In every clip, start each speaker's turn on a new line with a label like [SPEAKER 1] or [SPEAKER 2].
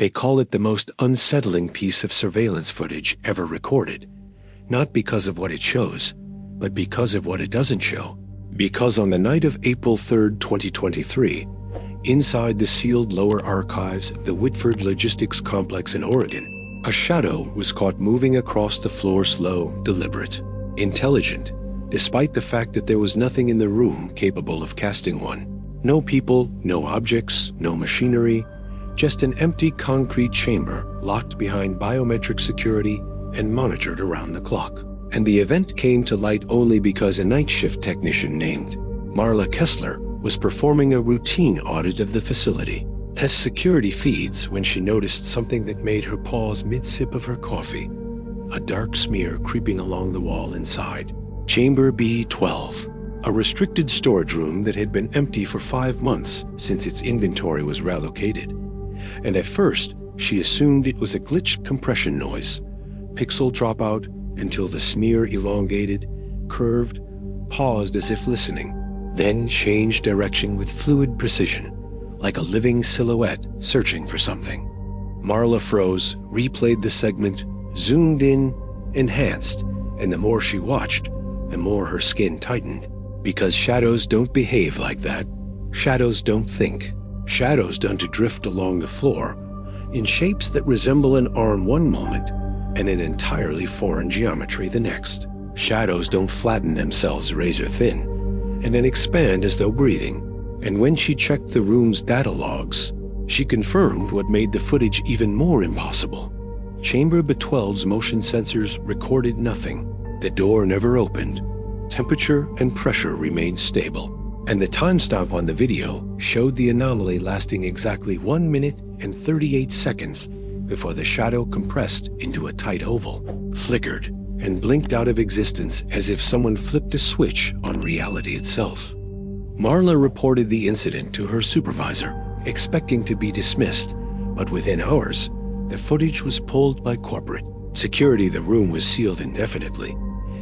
[SPEAKER 1] They call it the most unsettling piece of surveillance footage ever recorded, not because of what it shows, but because of what it doesn't show. Because on the night of April 3rd, 2023, inside the sealed lower archives of the Whitford Logistics Complex in Oregon, a shadow was caught moving across the floor, slow, deliberate, intelligent, despite the fact that there was nothing in the room capable of casting one. No people, no objects, no machinery, just an empty concrete chamber locked behind biometric security and monitored around the clock. And the event came to light only because a night shift technician named Marla Kessler was performing a routine audit of the facility. As security feeds when she noticed something that made her pause mid-sip of her coffee, a dark smear creeping along the wall inside. Chamber B12, a restricted storage room that had been empty for 5 months since its inventory was relocated. And at first, she assumed it was a glitched compression noise, pixel dropout, until the smear elongated, curved, paused as if listening, then changed direction with fluid precision, like a living silhouette searching for something. Marla froze, replayed the segment, zoomed in, enhanced, and the more she watched, the more her skin tightened. Because shadows don't behave like that. Shadows don't think. Shadows done to drift along the floor in shapes that resemble an arm one moment and an entirely foreign geometry the next. Shadows don't flatten themselves razor thin and then expand as though breathing. And when she checked the room's data logs, she confirmed what made the footage even more impossible. Chamber B12's motion sensors recorded nothing. The door never opened. Temperature and pressure remained stable. And the timestamp on the video showed the anomaly lasting exactly 1 minute and 38 seconds before the shadow compressed into a tight oval, flickered, and blinked out of existence as if someone flipped a switch on reality itself. Marla reported the incident to her supervisor, expecting to be dismissed, but within hours, the footage was pulled by corporate. Security of the room was sealed indefinitely,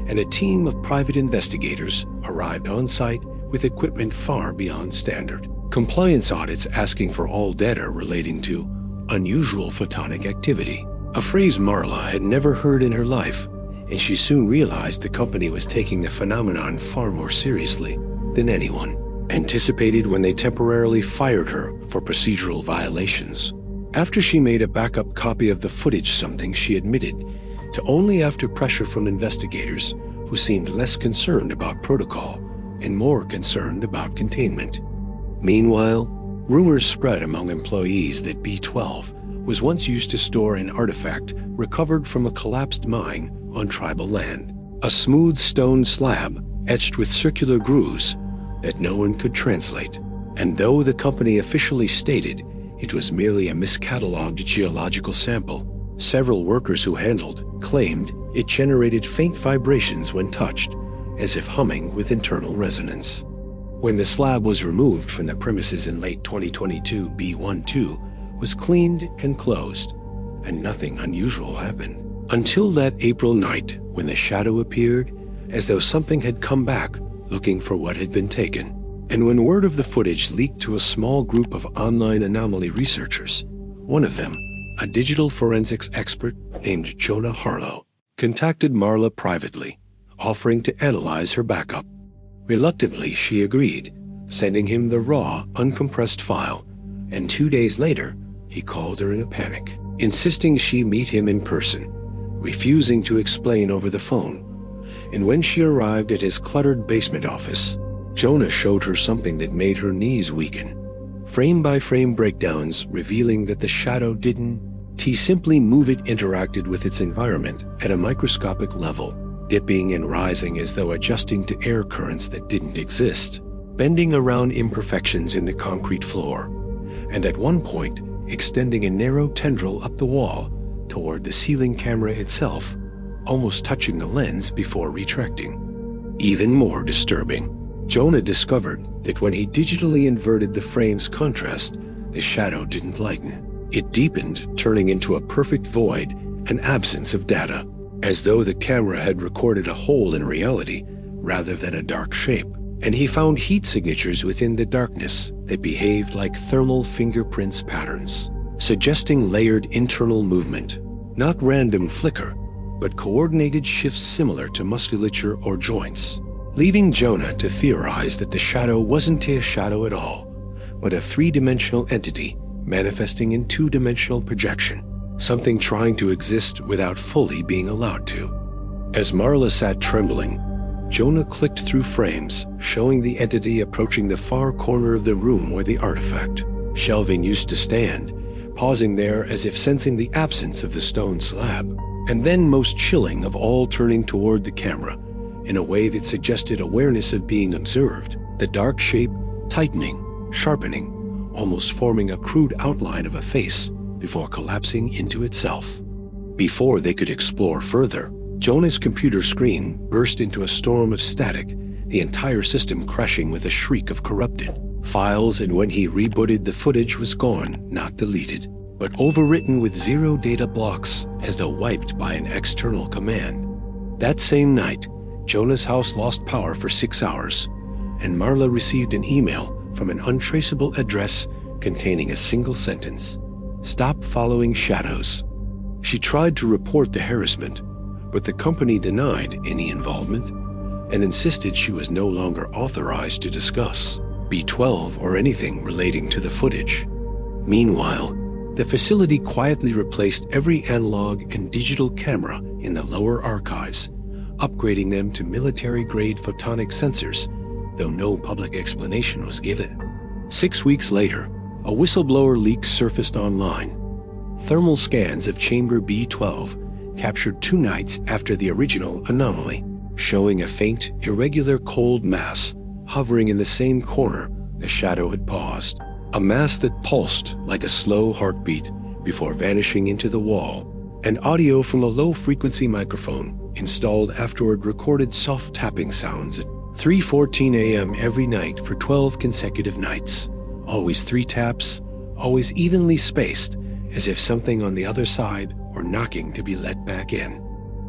[SPEAKER 1] and a team of private investigators arrived on site with equipment far beyond standard. Compliance audits asking for all data relating to unusual photonic activity, a phrase Marla had never heard in her life, and she soon realized the company was taking the phenomenon far more seriously than anyone anticipated when they temporarily fired her for procedural violations. After she made a backup copy of the footage, something she admitted to only after pressure from investigators who seemed less concerned about protocol and more concerned about containment. Meanwhile, rumors spread among employees that B12 was once used to store an artifact recovered from a collapsed mine on tribal land, a smooth stone slab etched with circular grooves that no one could translate. And though the company officially stated it was merely a miscatalogued geological sample, several workers who handled claimed it generated faint vibrations when touched, as if humming with internal resonance. When the slab was removed from the premises in late 2022, B12 was cleaned and closed, and nothing unusual happened. Until that April night when the shadow appeared, as though something had come back looking for what had been taken. And when word of the footage leaked to a small group of online anomaly researchers, one of them, a digital forensics expert named Jonah Harlow, contacted Marla privately, offering to analyze her backup. Reluctantly, she agreed, sending him the raw, uncompressed file, and 2 days later, he called her in a panic, insisting she meet him in person, refusing to explain over the phone. And when she arrived at his cluttered basement office, Jonah showed her something that made her knees weaken. Frame-by-frame breakdowns revealing that the shadow didn't simply move. It interacted with its environment at a microscopic level, dipping and rising as though adjusting to air currents that didn't exist, bending around imperfections in the concrete floor, and at one point extending a narrow tendril up the wall toward the ceiling camera itself, almost touching the lens before retracting. Even more disturbing, Jonah discovered that when he digitally inverted the frame's contrast, the shadow didn't lighten. It deepened, turning into a perfect void, an absence of data, as though the camera had recorded a hole in reality rather than a dark shape. And he found heat signatures within the darkness that behaved like thermal fingerprints patterns. suggesting layered internal movement. Not random flicker, but coordinated shifts similar to musculature or joints, leaving Jonah to theorize that the shadow wasn't a shadow at all, but a three-dimensional entity manifesting in two-dimensional projection, something trying to exist without fully being allowed to. As Marla sat trembling, Jonah clicked through frames, showing the entity approaching the far corner of the room where the artifact, shelving used to stand, pausing there as if sensing the absence of the stone slab, and then most chilling of all turning toward the camera in a way that suggested awareness of being observed, the dark shape tightening, sharpening, almost forming a crude outline of a face before collapsing into itself. Before they could explore further, Jonah's computer screen burst into a storm of static, the entire system crashing with a shriek of corrupted files, and when he rebooted, the footage was gone, not deleted, but overwritten with zero data blocks as though wiped by an external command. That same night, Jonah's house lost power for 6 hours, and Marla received an email from an untraceable address containing a single sentence: "Stop following shadows." She tried to report the harassment, but the company denied any involvement and insisted she was no longer authorized to discuss B12 or anything relating to the footage. Meanwhile, the facility quietly replaced every analog and digital camera in the lower archives, upgrading them to military-grade photonic sensors, though no public explanation was given. 6 weeks later, a whistleblower leak surfaced online. Thermal scans of chamber B12 captured 2 nights after the original anomaly, showing a faint, irregular cold mass hovering in the same corner the shadow had paused. A mass that pulsed like a slow heartbeat before vanishing into the wall, and audio from a low-frequency microphone installed afterward recorded soft tapping sounds at 3:14 a.m. every night for 12 consecutive nights. Always 3 taps, always evenly spaced, as if something on the other side were knocking to be let back in.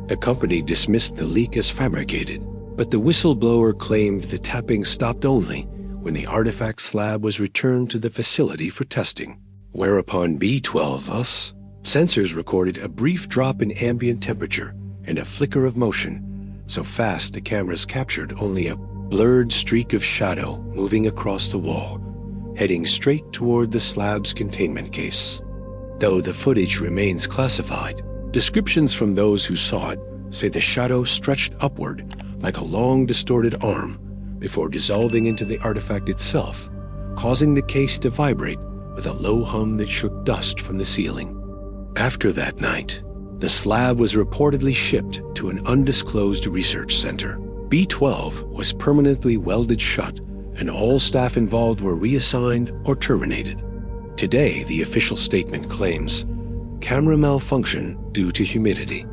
[SPEAKER 1] The company dismissed the leak as fabricated, but the whistleblower claimed the tapping stopped only when the artifact slab was returned to the facility for testing, whereupon B12's sensors recorded a brief drop in ambient temperature and a flicker of motion, so fast the cameras captured only a blurred streak of shadow moving across the wall, heading straight toward the slab's containment case. Though the footage remains classified, descriptions from those who saw it say the shadow stretched upward like a long distorted arm before dissolving into the artifact itself, causing the case to vibrate with a low hum that shook dust from the ceiling. After that night, the slab was reportedly shipped to an undisclosed research center. B12 was permanently welded shut, and all staff involved were reassigned or terminated. Today, the official statement claims camera malfunction due to humidity,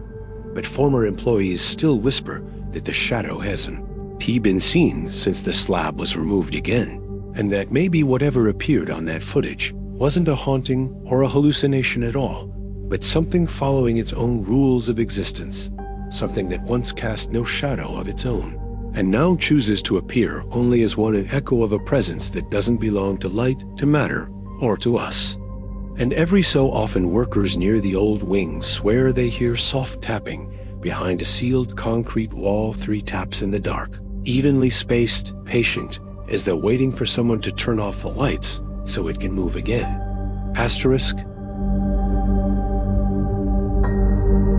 [SPEAKER 1] but former employees still whisper that the shadow hasn't been seen since the slab was removed again, and that maybe whatever appeared on that footage wasn't a haunting or a hallucination at all, but something following its own rules of existence, something that once cast no shadow of its own, and now chooses to appear only as an echo of a presence that doesn't belong to light, to matter, or to us. And every so often workers near the old wing swear they hear soft tapping behind a sealed concrete wall, 3 taps in the dark, evenly spaced, patient, as though waiting for someone to turn off the lights so it can move again. Asterisk,